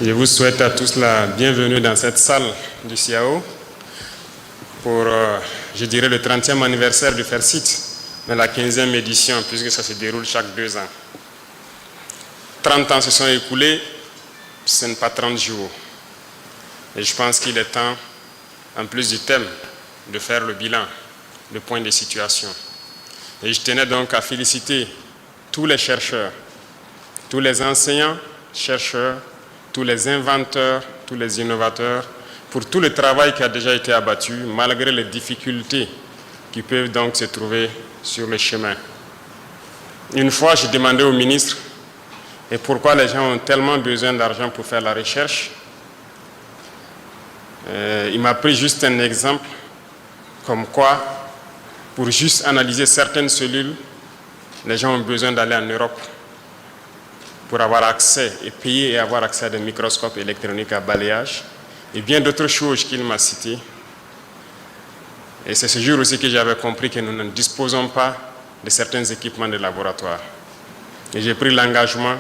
Je vous souhaite à tous la bienvenue dans cette salle du CIAO pour, je dirais, le 30e anniversaire du FAIRCIT, mais la 15e édition, puisque ça se déroule chaque 2 ans. 30 ans se sont écoulés, ce n'est pas 30 jours. Et je pense qu'il est temps, en plus du thème, de faire le bilan, le point de situation. Et je tenais donc à féliciter tous les chercheurs, tous les enseignants, chercheurs, tous les inventeurs, tous les innovateurs, pour tout le travail qui a déjà été abattu, malgré les difficultés qui peuvent donc se trouver sur le chemin. Une fois, j'ai demandé au ministre et pourquoi les gens ont tellement besoin d'argent pour faire la recherche. Il m'a pris juste un exemple, comme quoi, pour juste analyser certaines cellules, les gens ont besoin d'aller en Europe pour avoir accès et payer et avoir accès à des microscopes électroniques à balayage et bien d'autres choses qu'il m'a citées. Et c'est ce jour aussi que j'avais compris que nous ne disposons pas de certains équipements de laboratoire. Et j'ai pris l'engagement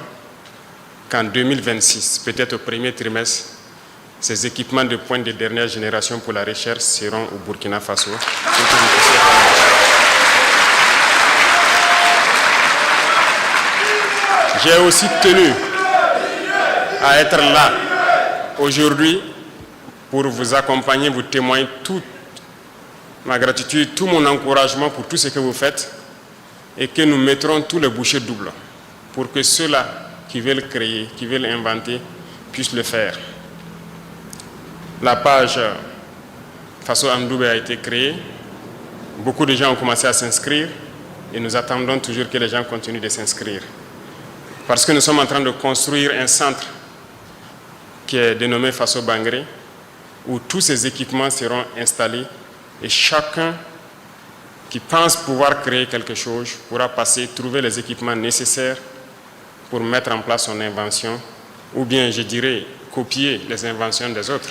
qu'en 2026, peut-être au premier trimestre, ces équipements de pointe de dernière génération pour la recherche seront au Burkina Faso. J'ai aussi tenu à être là aujourd'hui pour vous accompagner, vous témoigner toute ma gratitude, tout mon encouragement pour tout ce que vous faites et que nous mettrons tous les bouchées doubles pour que ceux-là qui veulent créer, qui veulent inventer, puissent le faire. La page Faso Amdoubé a été créée, beaucoup de gens ont commencé à s'inscrire et nous attendons toujours que les gens continuent de s'inscrire. Parce que nous sommes en train de construire un centre qui est dénommé Faso Bangré, où tous ces équipements seront installés et chacun qui pense pouvoir créer quelque chose pourra passer, trouver les équipements nécessaires pour mettre en place son invention, ou bien, je dirais, copier les inventions des autres.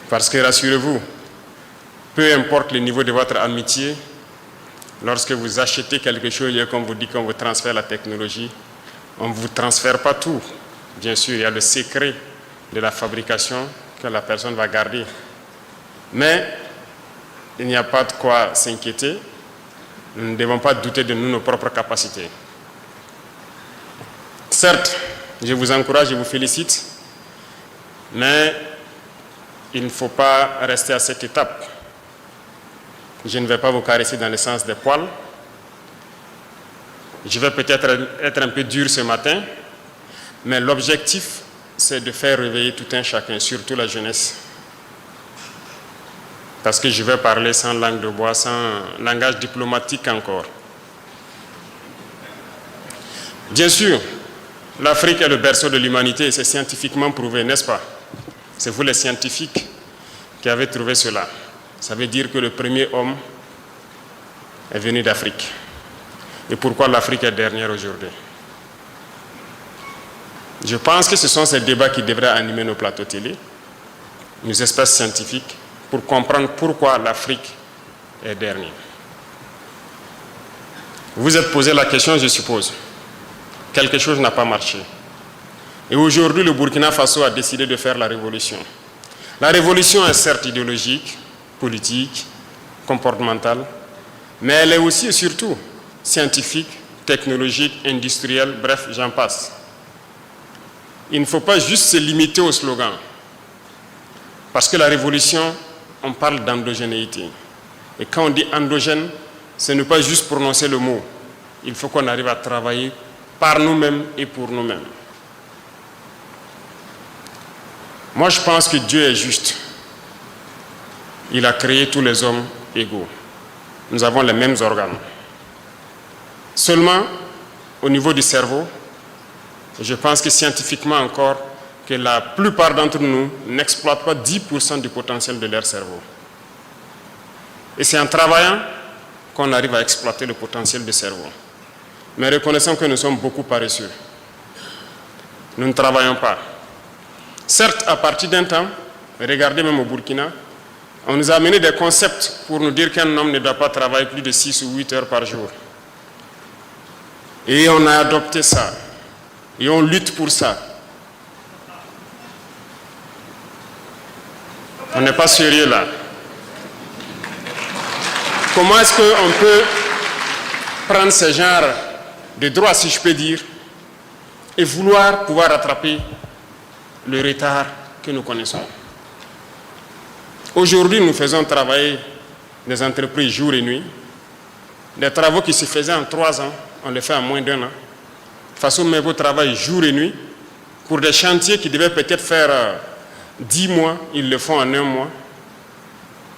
Parce que, rassurez-vous, peu importe le niveau de votre amitié, lorsque vous achetez quelque chose et qu'on vous dit qu'on vous transfère la technologie, on ne vous transfère pas tout. Bien sûr, il y a le secret de la fabrication que la personne va garder. Mais il n'y a pas de quoi s'inquiéter. Nous ne devons pas douter de nous, nos propres capacités. Certes, je vous encourage, je vous félicite, mais il ne faut pas rester à cette étape. Je ne vais pas vous caresser dans le sens des poils. Je vais peut-être être un peu dur ce matin, mais l'objectif, c'est de faire réveiller tout un chacun, surtout la jeunesse. Parce que je vais parler sans langue de bois, sans langage diplomatique encore. Bien sûr, l'Afrique est le berceau de l'humanité et c'est scientifiquement prouvé, n'est-ce pas? C'est vous les scientifiques qui avez trouvé cela. Ça veut dire que le premier homme est venu d'Afrique. Et pourquoi l'Afrique est dernière aujourd'hui? Je pense que ce sont ces débats qui devraient animer nos plateaux télé, nos espaces scientifiques, pour comprendre pourquoi l'Afrique est dernière. Vous vous êtes posé la question, je suppose. Quelque chose n'a pas marché. Et aujourd'hui, le Burkina Faso a décidé de faire la révolution. La révolution est certes idéologique, politique, comportementale, mais elle est aussi et surtout scientifique, technologique, industrielle, bref, j'en passe. Il ne faut pas juste se limiter au slogan. Parce que la révolution, on parle d'endogénéité. Et quand on dit endogène, ce n'est pas juste prononcer le mot. Il faut qu'on arrive à travailler par nous-mêmes et pour nous-mêmes. Moi, je pense que Dieu est juste. Il a créé tous les hommes égaux. Nous avons les mêmes organes. Seulement, au niveau du cerveau, je pense que scientifiquement encore, que la plupart d'entre nous n'exploitent pas 10% du potentiel de leur cerveau. Et c'est en travaillant qu'on arrive à exploiter le potentiel du cerveau. Mais reconnaissons que nous sommes beaucoup paresseux. Nous ne travaillons pas. Certes, à partir d'un temps, regardez même au Burkina, on nous a amené des concepts pour nous dire qu'un homme ne doit pas travailler plus de 6 ou 8 heures par jour. Et on a adopté ça. Et on lutte pour ça. On n'est pas sérieux là. Comment est-ce qu'on peut prendre ce genre de droit, si je peux dire, et vouloir pouvoir rattraper le retard que nous connaissons? Aujourd'hui, nous faisons travailler des entreprises jour et nuit. Des travaux qui se faisaient en 3 ans, on les fait en moins d'1 an. Façon, mais vous travaillez jour et nuit. Pour des chantiers qui devaient peut-être faire 10 mois, ils le font en 1 mois.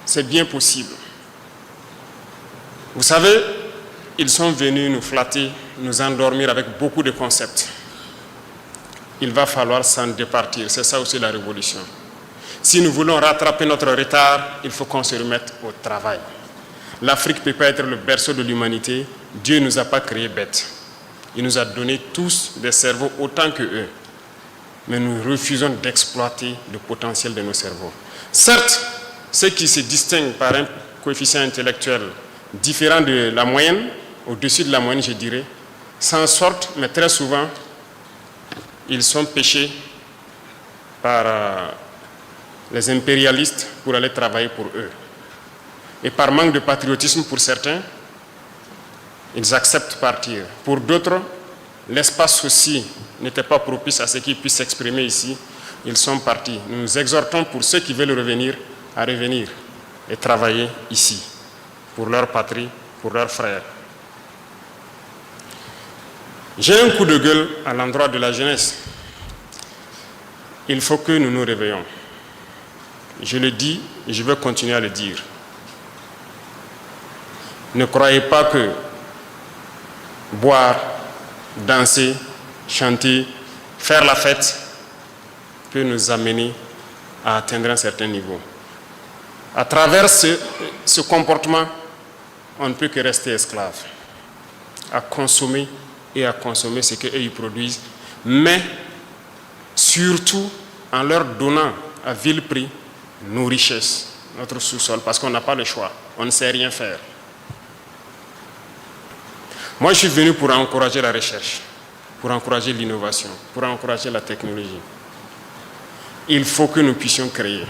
C'est bien possible. Vous savez, ils sont venus nous flatter, nous endormir avec beaucoup de concepts. Il va falloir s'en départir. C'est ça aussi la révolution. Si nous voulons rattraper notre retard, il faut qu'on se remette au travail. L'Afrique ne peut pas être le berceau de l'humanité. Dieu ne nous a pas créés bêtes. Il nous a donné tous des cerveaux autant que eux. Mais nous refusons d'exploiter le potentiel de nos cerveaux. Certes, ceux qui se distinguent par un coefficient intellectuel différent de la moyenne, au-dessus de la moyenne, je dirais, s'en sortent, mais très souvent, ils sont pêchés par les impérialistes pour aller travailler pour eux. Et par manque de patriotisme pour certains, ils acceptent partir. Pour d'autres, l'espace aussi n'était pas propice à ce qu'ils puissent s'exprimer ici. Ils sont partis. Nous nous exhortons pour ceux qui veulent revenir à revenir et travailler ici, pour leur patrie, pour leurs frères. J'ai un coup de gueule à l'endroit de la jeunesse. Il faut que nous nous réveillons. Je le dis et je vais continuer à le dire. Ne croyez pas que boire, danser, chanter, faire la fête peut nous amener à atteindre un certain niveau. À travers ce comportement, on ne peut que rester esclave, à consommer ce qu'eux ils produisent, mais surtout en leur donnant à vil prix nos richesses, notre sous-sol, parce qu'on n'a pas le choix, on ne sait rien faire. Moi, je suis venu pour encourager la recherche, pour encourager l'innovation, pour encourager la technologie. Il faut que nous puissions créer.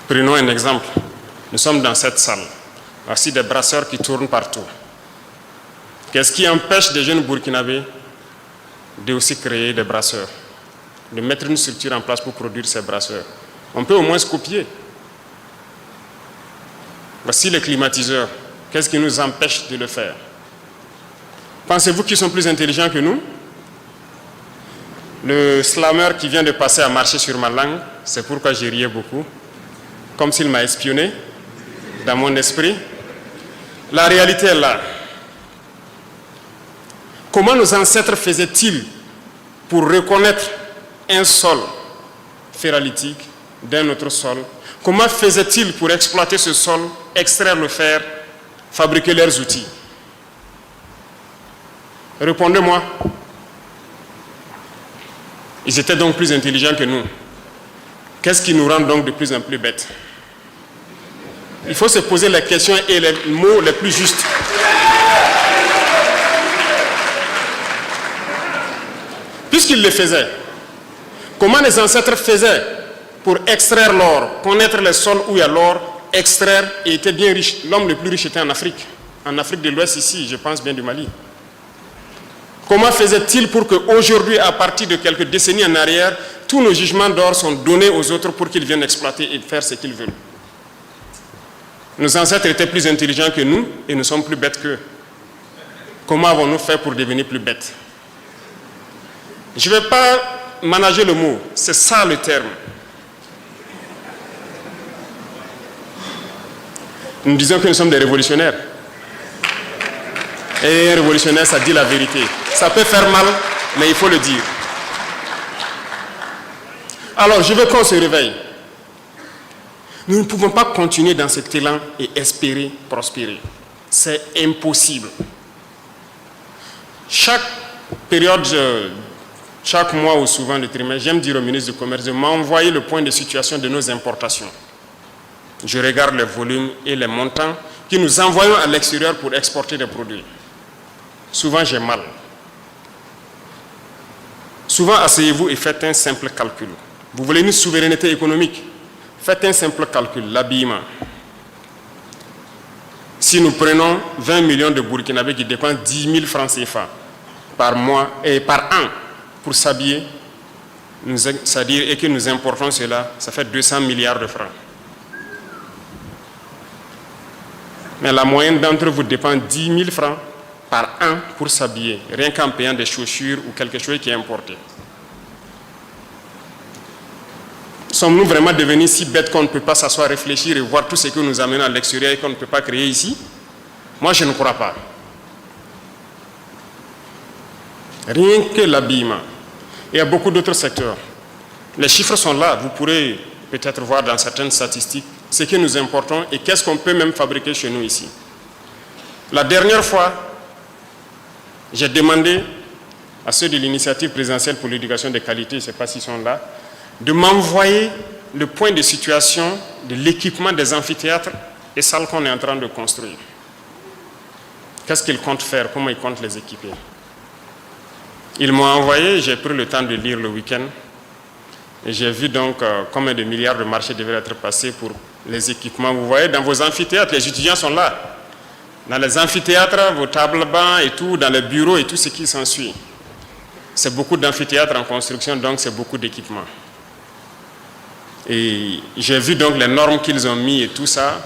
Prenons un exemple. Nous sommes dans cette salle. Voici des brasseurs qui tournent partout. Qu'est-ce qui empêche des jeunes Burkinabés de aussi créer des brasseurs, de mettre une structure en place pour produire ces brasseurs? On peut au moins se copier. Voici les climatiseurs. Qu'est-ce qui nous empêche de le faire? Pensez-vous qu'ils sont plus intelligents que nous? Le slammer qui vient de passer à marcher sur ma langue, c'est pourquoi j'ai riais beaucoup, comme s'il m'a espionné dans mon esprit. La réalité est là. Comment nos ancêtres faisaient-ils pour reconnaître un sol ferralitique d'un autre sol? Comment faisaient-ils pour exploiter ce sol, extraire le fer, fabriquer leurs outils? Répondez-moi. Ils étaient donc plus intelligents que nous. Qu'est-ce qui nous rend donc de plus en plus bêtes? Il faut se poser les questions et les mots les plus justes. Puisqu'ils le faisaient, comment les ancêtres faisaient pour extraire l'or, connaître les sols où il y a l'or, extraire et étaient bien riches? L'homme le plus riche était en Afrique de l'Ouest ici, je pense bien du Mali. Comment faisait-il pour qu'aujourd'hui, à partir de quelques décennies en arrière, tous nos jugements d'or sont donnés aux autres pour qu'ils viennent exploiter et faire ce qu'ils veulent? Nos ancêtres étaient plus intelligents que nous et nous sommes plus bêtes qu'eux. Comment avons-nous fait pour devenir plus bêtes? Je ne vais pas manager le mot, c'est ça le terme. Nous disons que nous sommes des révolutionnaires. Et un révolutionnaire, ça dit la vérité. Ça peut faire mal, mais il faut le dire. Alors, je veux qu'on se réveille. Nous ne pouvons pas continuer dans cet élan et espérer prospérer. C'est impossible. Chaque période, chaque mois ou souvent le trimestre, j'aime dire au ministre du Commerce de m'envoyer le point de situation de nos importations. Je regarde les volumes et les montants que nous envoyons à l'extérieur pour exporter des produits. Souvent, j'ai mal. Souvent, asseyez-vous et faites un simple calcul. Vous voulez une souveraineté économique. Faites un simple calcul, l'habillement. Si nous prenons 20 millions de Burkinabés qui dépensent 10 000 francs CFA par mois et par an pour s'habiller, c'est-à-dire et que nous importons cela, ça fait 200 milliards de francs. Mais la moyenne d'entre vous dépense 10 000 francs par an pour s'habiller, rien qu'en payant des chaussures ou quelque chose qui est importé. Sommes-nous vraiment devenus si bêtes qu'on ne peut pas s'asseoir, réfléchir et voir tout ce que nous amenons à l'extérieur et qu'on ne peut pas créer ici? Moi, je ne crois pas. Rien que l'habillement. Il y a beaucoup d'autres secteurs. Les chiffres sont là. Vous pourrez peut-être voir dans certaines statistiques ce que nous importons et qu'est-ce qu'on peut même fabriquer chez nous ici. La dernière fois, j'ai demandé à ceux de l'initiative présidentielle pour l'éducation de qualité, je ne sais pas s'ils sont là, de m'envoyer le point de situation de l'équipement des amphithéâtres et salles qu'on est en train de construire. Qu'est-ce qu'ils comptent faire? Comment ils comptent les équiper? Ils m'ont envoyé, j'ai pris le temps de lire le week-end, et j'ai vu donc combien de milliards de marchés devaient être passés pour les équipements. Vous voyez, dans vos amphithéâtres, les étudiants sont là. Dans les amphithéâtres, vos tables bancs et tout, dans les bureaux et tout ce qui s'ensuit. C'est beaucoup d'amphithéâtres en construction, donc c'est beaucoup d'équipements. Et j'ai vu donc les normes qu'ils ont mis et tout ça.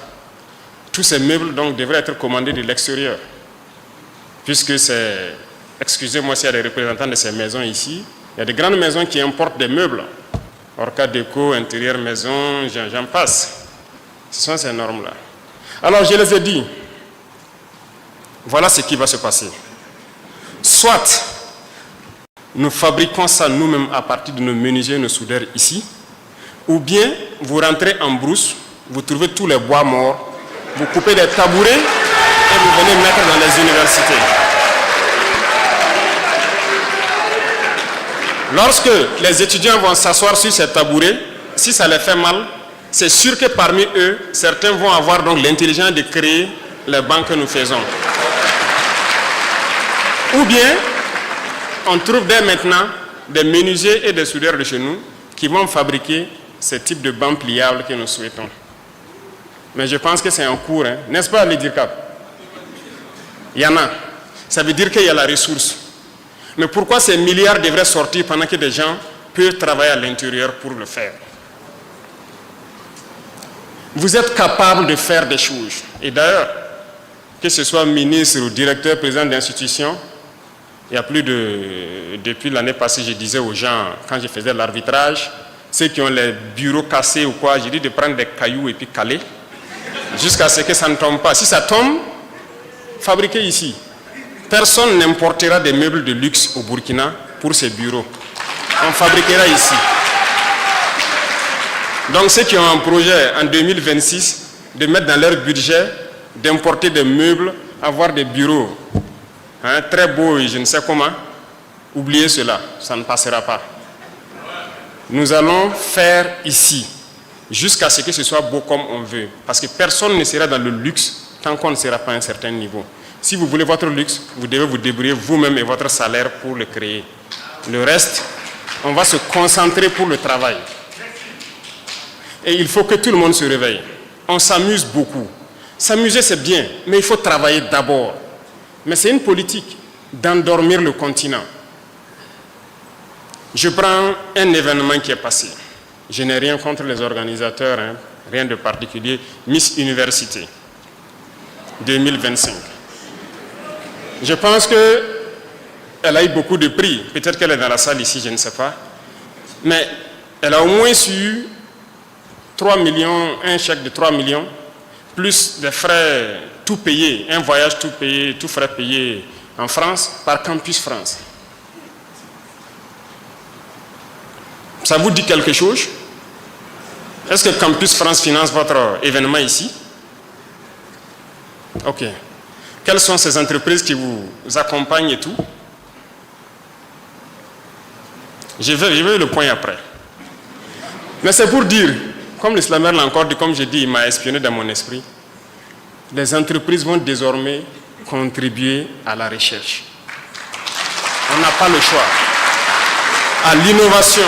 Tous ces meubles donc devraient être commandés de l'extérieur. Puisque c'est, excusez-moi s'il y a des représentants de ces maisons ici, il y a des grandes maisons qui importent des meubles. Orca Déco, intérieur maison, j'en passe. Ce sont ces normes-là. Alors je les ai dit, voilà ce qui va se passer. Soit nous fabriquons ça nous-mêmes à partir de nos menuisiers, nos soudeurs ici, ou bien vous rentrez en brousse, vous trouvez tous les bois morts, vous coupez des tabourets et vous venez mettre dans les universités. Lorsque les étudiants vont s'asseoir sur ces tabourets, si ça les fait mal, c'est sûr que parmi eux, certains vont avoir donc l'intelligence de créer les bancs que nous faisons. Ou bien, on trouve dès maintenant des menuisiers et des soudeurs de chez nous qui vont fabriquer ce type de bancs pliables que nous souhaitons. Mais je pense que c'est en cours, hein. N'est-ce pas, l'IDIRCAP? Il y en a. Ça veut dire qu'il y a la ressource. Mais pourquoi ces milliards devraient sortir pendant que des gens peuvent travailler à l'intérieur pour le faire? Vous êtes capable de faire des choses. Et d'ailleurs, que ce soit ministre ou directeur, président d'institution, il y a plus de... Depuis l'année passée, je disais aux gens, quand je faisais l'arbitrage, ceux qui ont les bureaux cassés ou quoi, j'ai dit de prendre des cailloux et puis caler, jusqu'à ce que ça ne tombe pas. Si ça tombe, fabriquez ici. Personne n'importera des meubles de luxe au Burkina pour ces bureaux. On fabriquera ici. Donc ceux qui ont un projet en 2026 de mettre dans leur budget d'importer des meubles, avoir des bureaux très beaux et je ne sais comment, oubliez cela, ça ne passera pas. Nous allons faire ici, jusqu'à ce que ce soit beau comme on veut. Parce que personne ne sera dans le luxe tant qu'on ne sera pas à un certain niveau. Si vous voulez votre luxe, vous devez vous débrouiller vous-même et votre salaire pour le créer. Le reste, on va se concentrer pour le travail. Et il faut que tout le monde se réveille. On s'amuse beaucoup. S'amuser, c'est bien, mais il faut travailler d'abord. Mais c'est une politique d'endormir le continent. Je prends un événement qui est passé. Je n'ai rien contre les organisateurs, rien de particulier. Miss Université 2025. Je pense qu'elle a eu beaucoup de prix. Peut-être qu'elle est dans la salle ici, je ne sais pas. Mais elle a au moins eu 3 millions, un chèque de 3 millions, plus des frais tout payés, un voyage tout payé, tout frais payé en France, par Campus France. Ça vous dit quelque chose? Est-ce que Campus France finance votre événement ici? Ok. Quelles sont ces entreprises qui vous accompagnent et tout? Je vais le point après. Mais c'est pour dire, comme l'Islamer l'a encore dit, comme j'ai dit, il m'a espionné dans mon esprit, les entreprises vont désormais contribuer à la recherche. On n'a pas le choix. À l'innovation,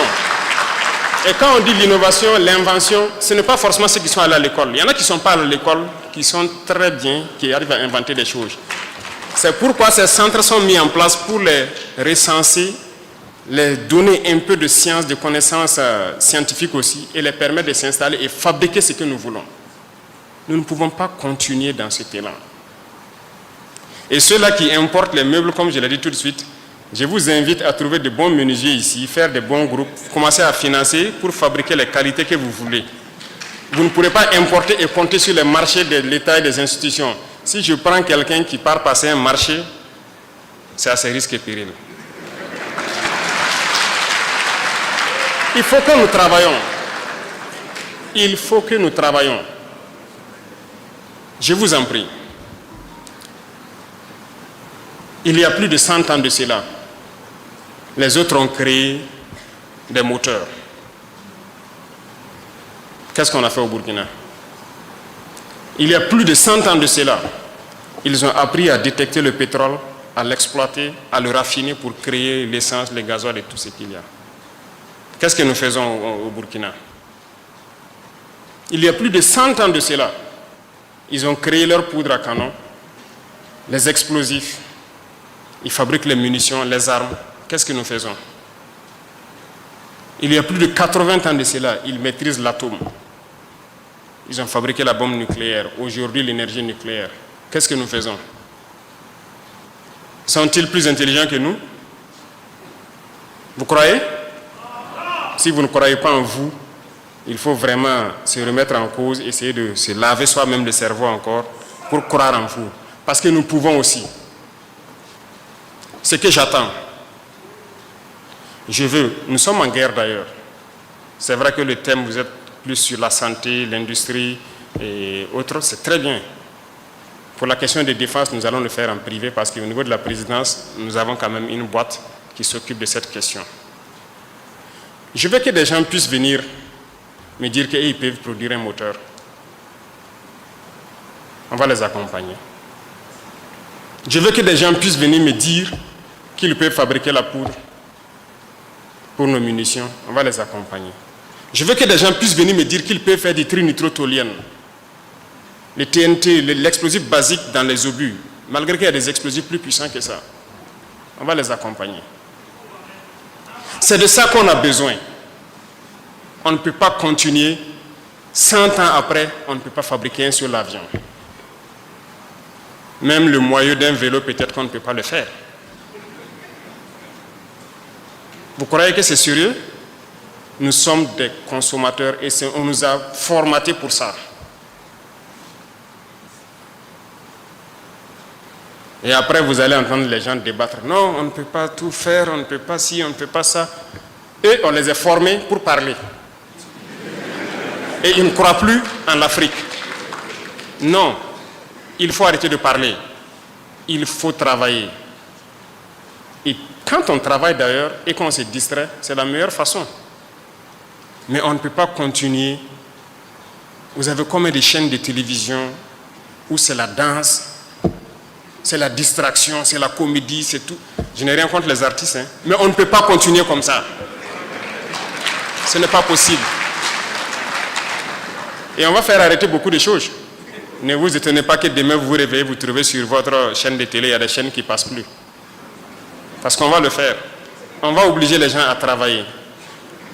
Et quand on dit l'innovation, l'invention, ce n'est pas forcément ceux qui sont allés à l'école. Il y en a qui ne sont pas allés à l'école, qui sont très bien, qui arrivent à inventer des choses. C'est pourquoi ces centres sont mis en place pour les recenser, les donner un peu de science, de connaissances scientifiques aussi, et les permettre de s'installer et fabriquer ce que nous voulons. Nous ne pouvons pas continuer dans cet élan. Et ceux-là qui importent les meubles, comme je l'ai dit tout de suite, je vous invite à trouver de bons menuisiers ici, faire de bons groupes, commencer à financer pour fabriquer les qualités que vous voulez. Vous ne pourrez pas importer et compter sur les marchés de l'État et des institutions. Si je prends quelqu'un qui part passer un marché, c'est à ses risques et périls. Il faut que nous travaillions. Il faut que nous travaillions. Je vous en prie. Il y a plus de 100 ans de cela, les autres ont créé des moteurs. Qu'est-ce qu'on a fait au Burkina? Il y a plus de 100 ans de cela, ils ont appris à détecter le pétrole, à l'exploiter, à le raffiner pour créer l'essence, le gasoil et tout ce qu'il y a. Qu'est-ce que nous faisons au Burkina? Il y a plus de 100 ans de cela, ils ont créé leur poudre à canon, les explosifs, ils fabriquent les munitions, les armes. Qu'est-ce que nous faisons? Il y a plus de 80 ans de cela, ils maîtrisent l'atome. Ils ont fabriqué la bombe nucléaire. Aujourd'hui, l'énergie nucléaire. Qu'est-ce que nous faisons? Sont-ils plus intelligents que nous? Vous croyez? Si vous ne croyez pas en vous, il faut vraiment se remettre en cause, essayer de se laver soi-même le cerveau encore pour croire en vous. Parce que nous pouvons aussi. Ce que j'attends, nous sommes en guerre d'ailleurs. C'est vrai que le thème, vous êtes plus sur la santé, l'industrie et autres, c'est très bien. Pour la question de défense, nous allons le faire en privé parce qu'au niveau de la présidence, nous avons quand même une boîte qui s'occupe de cette question. Je veux que des gens puissent venir me dire qu'ils peuvent produire un moteur. On va les accompagner. Je veux que des gens puissent venir me dire qu'ils peuvent fabriquer la poudre pour nos munitions. On va les accompagner. Je veux que des gens puissent venir me dire qu'ils peuvent faire des trinitrotoluènes, les TNT, l'explosif basique dans les obus, malgré qu'il y a des explosifs plus puissants que ça. On va les accompagner. C'est de ça qu'on a besoin. On ne peut pas continuer, 100 ans après, on ne peut pas fabriquer un seul avion. Même le moyeu d'un vélo, peut-être qu'on ne peut pas le faire. Vous croyez que c'est sérieux? Nous sommes des consommateurs et on nous a formatés pour ça. Et après, vous allez entendre les gens débattre. Non, on ne peut pas tout faire, on ne peut pas ci, on ne peut pas ça. Et on les a formés pour parler. Et ils ne croient plus en l'Afrique. Non, il faut arrêter de parler. Il faut travailler. Et quand on travaille d'ailleurs et qu'on se distrait, c'est la meilleure façon. Mais on ne peut pas continuer. Vous avez combien de chaînes de télévision où c'est la danse, c'est la distraction, c'est la comédie, c'est tout. Je n'ai rien contre les artistes, hein, mais on ne peut pas continuer comme ça. Ce n'est pas possible. Et on va faire arrêter beaucoup de choses. Ne vous étonnez pas que demain vous vous réveillez, vous trouvez sur votre chaîne de télé, il y a des chaînes qui ne passent plus. Parce qu'on va le faire. On va obliger les gens à travailler.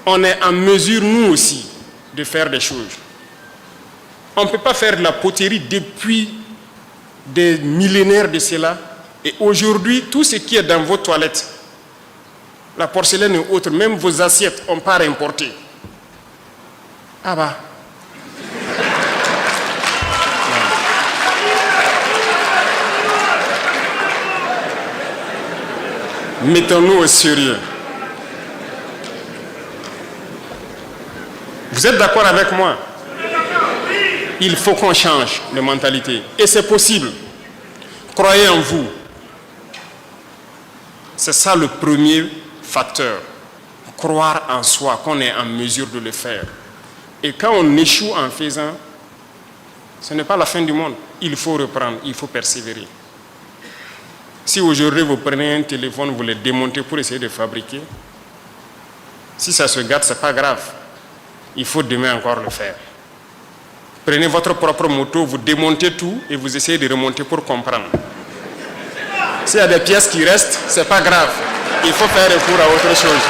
On est en mesure, nous aussi, de faire des choses. On ne peut pas faire de la poterie depuis des millénaires de cela. Et aujourd'hui, tout ce qui est dans vos toilettes, la porcelaine et autres, même vos assiettes, on part importer. Ah bah. Mettons-nous au sérieux. Vous êtes d'accord avec moi? Il faut qu'on change de mentalité. Et c'est possible. Croyez en vous. C'est ça le premier facteur. Croire en soi, qu'on est en mesure de le faire. Et quand on échoue en faisant, ce n'est pas la fin du monde. Il faut reprendre, il faut persévérer. Si aujourd'hui vous prenez un téléphone, vous le démontez pour essayer de fabriquer, si ça se gâte, ce n'est pas grave. il faut demain encore le faire. Prenez votre propre moto, vous démontez tout et vous essayez de remonter pour comprendre. S'il y a des pièces qui restent, ce n'est pas grave. Il faut faire recours à autre chose.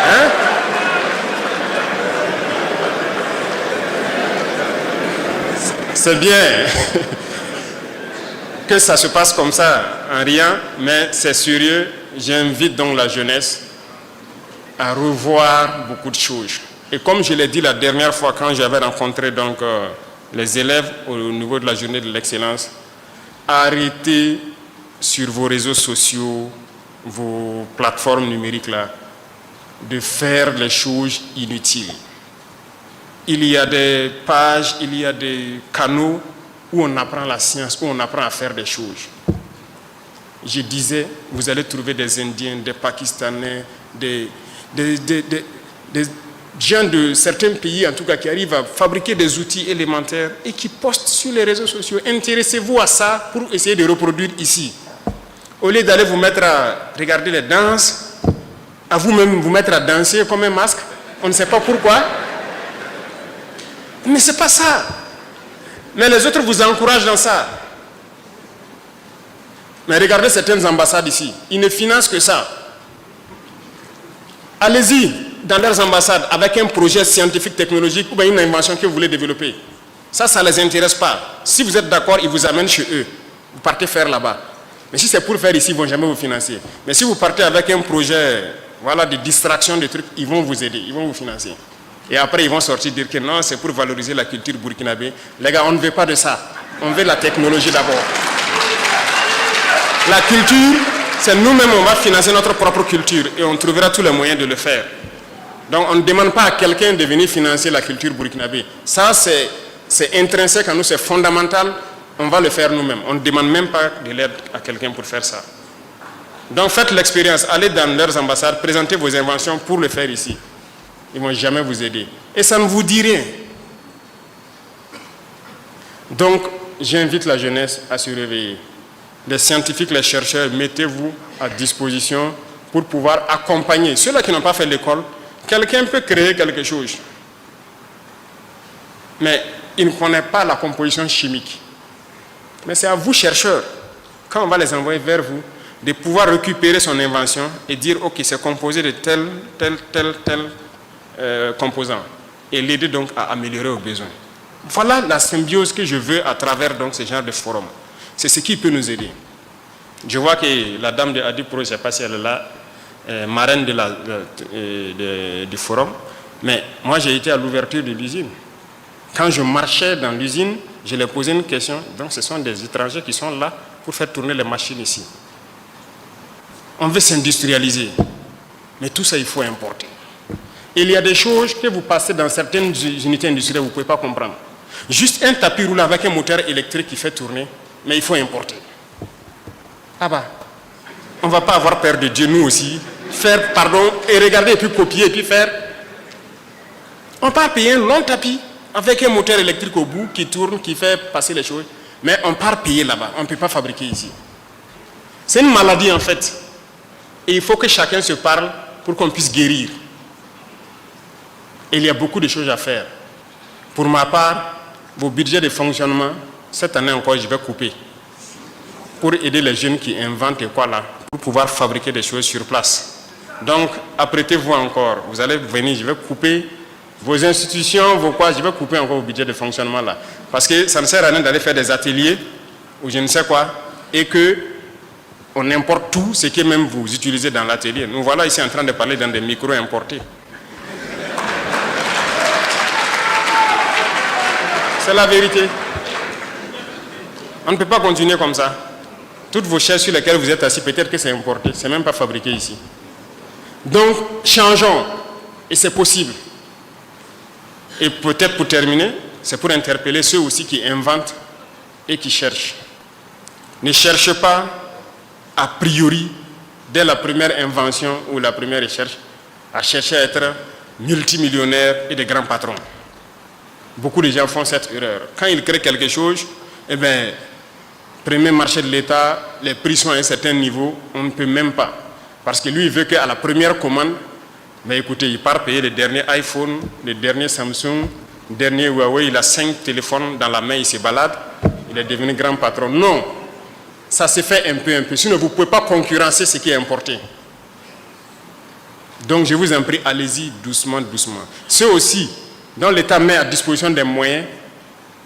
Hein? C'est bien que ça se passe comme ça, en rien, mais c'est sérieux. J'invite donc la jeunesse à revoir beaucoup de choses. Et comme je l'ai dit la dernière fois quand j'avais rencontré donc, les élèves au niveau de la journée de l'excellence, arrêtez sur vos réseaux sociaux, vos plateformes numériques là, de faire les choses inutiles. Il y a des pages, il y a des canaux où on apprend la science, où on apprend à faire des choses. Je disais, vous allez trouver des Indiens, des Pakistanais, des gens de certains pays, en tout cas, qui arrivent à fabriquer des outils élémentaires et qui postent sur les réseaux sociaux. Intéressez-vous à ça pour essayer de reproduire ici. Au lieu d'aller vous mettre à regarder les danses, à vous-même vous mettre à danser comme un masque, on ne sait pas pourquoi. Mais ce n'est pas ça. Mais les autres vous encouragent dans ça. Mais regardez certaines ambassades ici. Ils ne financent que ça. Allez-y dans leurs ambassades avec un projet scientifique, technologique ou bien une invention que vous voulez développer. Ça ne les intéresse pas. Si vous êtes d'accord, ils vous amènent chez eux. Vous partez faire là-bas. Mais si c'est pour faire ici, ils ne vont jamais vous financer. Mais si vous partez avec un projet de distraction de trucs, ils vont vous aider, ils vont vous financer. Et après, ils vont sortir dire que non, c'est pour valoriser la culture burkinabé. Les gars, on ne veut pas de ça. On veut la technologie d'abord. La culture, c'est nous-mêmes, on va financer notre propre culture et on trouvera tous les moyens de le faire. Donc, on ne demande pas à quelqu'un de venir financer la culture burkinabé. Ça, c'est intrinsèque à nous, c'est fondamental. On va le faire nous-mêmes. On ne demande même pas de l'aide à quelqu'un pour faire ça. Donc, faites l'expérience. Allez dans leurs ambassades, présentez vos inventions pour le faire ici. Ils ne vont jamais vous aider. Et ça ne vous dit rien. Donc, j'invite la jeunesse à se réveiller. Les scientifiques, les chercheurs, mettez-vous à disposition pour pouvoir accompagner. Ceux-là qui n'ont pas fait l'école, quelqu'un peut créer quelque chose. Mais il ne connaît pas la composition chimique. Mais c'est à vous, chercheurs, quand on va les envoyer vers vous, de pouvoir récupérer son invention et dire, OK, c'est composé de tel composant. Et l'aider donc à améliorer aux besoins. Voilà la symbiose que je veux à travers donc, ce genre de forum. C'est ce qui peut nous aider. Je vois que la dame de Adipro, je ne sais pas si elle est là, marraine du forum, mais moi j'ai été à l'ouverture de l'usine. Quand je marchais dans l'usine, je leur posais une question. Donc ce sont des étrangers qui sont là pour faire tourner les machines ici. On veut s'industrialiser, mais tout ça il faut importer. Il y a des choses que vous passez dans certaines unités industrielles, vous ne pouvez pas comprendre. Juste un tapis roulant avec un moteur électrique qui fait tourner, mais il faut importer. Ah bah, on ne va pas avoir peur de Dieu, nous aussi. Faire, pardon, et regarder, et puis copier, et puis faire. On part payer un long tapis avec un moteur électrique au bout qui tourne, qui fait passer les choses. Mais on part payer là-bas, on ne peut pas fabriquer ici. C'est une maladie en fait. Et il faut que chacun se parle pour qu'on puisse guérir. Et il y a beaucoup de choses à faire. Pour ma part, vos budgets de fonctionnement, cette année encore, je vais couper. Pour aider les jeunes qui inventent et quoi là, pour pouvoir fabriquer des choses sur place. Donc, apprêtez-vous encore. Vous allez venir, je vais couper vos institutions, vos quoi, je vais couper encore vos budgets de fonctionnement là. Parce que ça ne sert à rien d'aller faire des ateliers ou je ne sais quoi, et que on importe tout ce que même vous utilisez dans l'atelier. Nous voilà ici en train de parler dans des micros importés. C'est la vérité. On ne peut pas continuer comme ça. Toutes vos chaises sur lesquelles vous êtes assis, peut-être que c'est importé, c'est même pas fabriqué ici. Donc, changeons. Et c'est possible. Et peut-être pour terminer, c'est pour interpeller ceux aussi qui inventent et qui cherchent. Ne cherchez pas, a priori, dès la première invention ou la première recherche, à chercher à être multimillionnaire et des grands patrons. Beaucoup de gens font cette erreur. Quand ils créent quelque chose, eh bien, premier marché de l'État, les prix sont à un certain niveau, on ne peut même pas. Parce que lui, il veut qu'à la première commande, Mais écoutez, il part payer les derniers iPhone, les derniers Samsung, les derniers Huawei, il a 5 téléphones dans la main, il se balade, il est devenu grand patron. Non, ça se fait un peu. Sinon, vous ne pouvez pas concurrencer ce qui est importé. Donc, je vous en prie, allez-y doucement. Ceux aussi, dont l'État met à disposition des moyens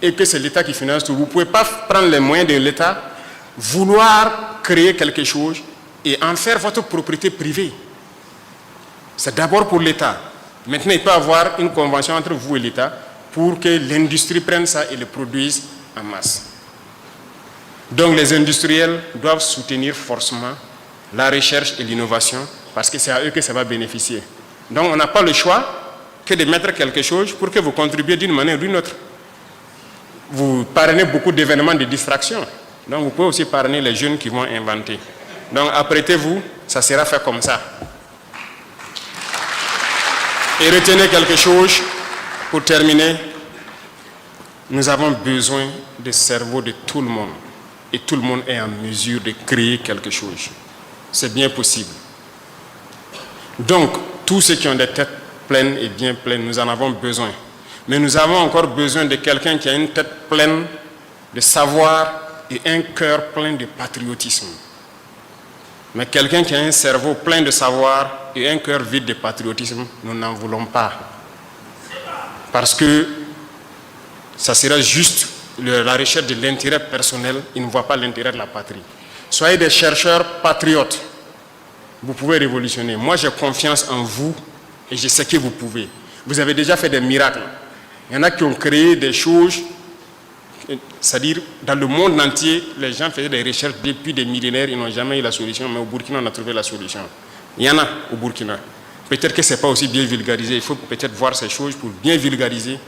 et que c'est l'État qui finance tout, vous ne pouvez pas prendre les moyens de l'État, vouloir créer quelque chose et en faire votre propriété privée. C'est d'abord pour l'État. Maintenant, il peut y avoir une convention entre vous et l'État pour que l'industrie prenne ça et le produise en masse. Donc, les industriels doivent soutenir forcément la recherche et l'innovation parce que c'est à eux que ça va bénéficier. Donc, on n'a pas le choix que de mettre quelque chose pour que vous contribuiez d'une manière ou d'une autre. Vous parrainez beaucoup d'événements de distraction. Donc, vous pouvez aussi parrainer les jeunes qui vont inventer. Donc, apprêtez-vous, ça sera fait comme ça. Et retenez quelque chose pour terminer. Nous avons besoin des cerveaux de tout le monde. Et tout le monde est en mesure de créer quelque chose. C'est bien possible. Donc, tous ceux qui ont des têtes pleines et bien pleines, nous en avons besoin. Mais nous avons encore besoin de quelqu'un qui a une tête pleine de savoir et un cœur plein de patriotisme. Mais quelqu'un qui a un cerveau plein de savoir et un cœur vide de patriotisme, nous n'en voulons pas. Parce que ça sera juste la recherche de l'intérêt personnel, il ne voit pas l'intérêt de la patrie. Soyez des chercheurs patriotes. Vous pouvez révolutionner. Moi, j'ai confiance en vous et je sais que vous pouvez. Vous avez déjà fait des miracles. Il y en a qui ont créé des choses, c'est-à-dire dans le monde entier, les gens faisaient des recherches depuis des millénaires, ils n'ont jamais eu la solution, mais au Burkina, on a trouvé la solution. Il y en a au Burkina. Peut-être que ce n'est pas aussi bien vulgarisé, il faut peut-être voir ces choses pour bien vulgariser.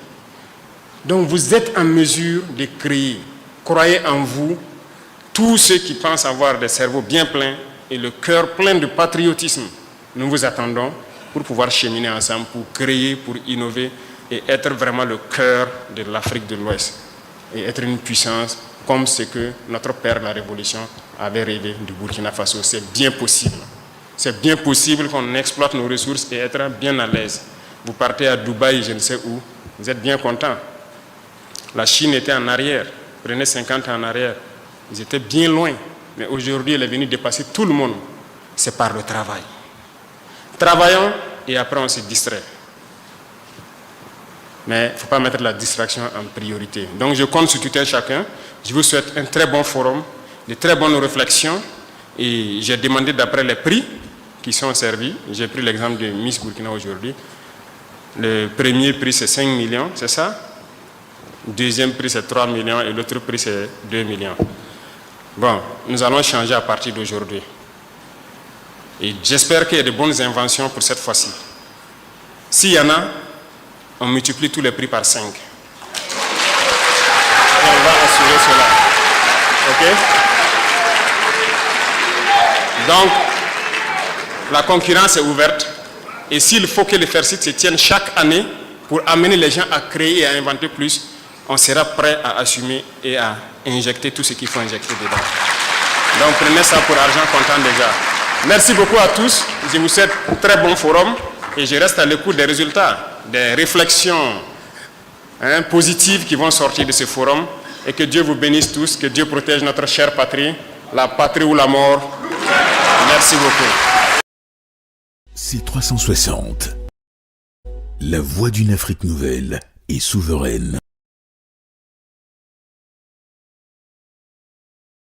Donc vous êtes en mesure de créer. Croyez en vous, tous ceux qui pensent avoir des cerveaux bien pleins et le cœur plein de patriotisme. Nous vous attendons pour pouvoir cheminer ensemble, pour créer, pour innover et être vraiment le cœur de l'Afrique de l'Ouest et être une puissance comme ce que notre père, la Révolution, avait rêvé du Burkina Faso. C'est bien possible. C'est bien possible qu'on exploite nos ressources et être bien à l'aise. Vous partez à Dubaï, je ne sais où, vous êtes bien content. La Chine était en arrière, prenez 50 ans en arrière. Ils étaient bien loin, mais aujourd'hui, elle est venue dépasser tout le monde. C'est par le travail. Travaillons et après on se distrait. Mais il ne faut pas mettre la distraction en priorité. Donc je compte sur tout un chacun. Je vous souhaite un très bon forum, de très bonnes réflexions. Et j'ai demandé d'après les prix qui sont servis. J'ai pris l'exemple de Miss Burkina aujourd'hui. Le premier prix c'est 5 millions, c'est ça? Le deuxième prix c'est 3 millions et l'autre prix c'est 2 millions. Bon, nous allons changer à partir d'aujourd'hui. Et j'espère qu'il y a de bonnes inventions pour cette fois-ci. S'il y en a, on multiplie tous les prix par 5. Et on va assurer cela. OK? Donc, la concurrence est ouverte. Et s'il faut que les FAIRCIT se tiennent chaque année pour amener les gens à créer et à inventer plus, on sera prêt à assumer et à injecter tout ce qu'il faut injecter dedans. Donc, prenez ça pour argent comptant déjà. Merci beaucoup à tous. Je vous souhaite un très bon forum et je reste à l'écoute des résultats, des réflexions positives qui vont sortir de ce forum et que Dieu vous bénisse tous, que Dieu protège notre chère patrie, la patrie ou la mort. Merci beaucoup. C'est 360. La voix d'une Afrique nouvelle et souveraine.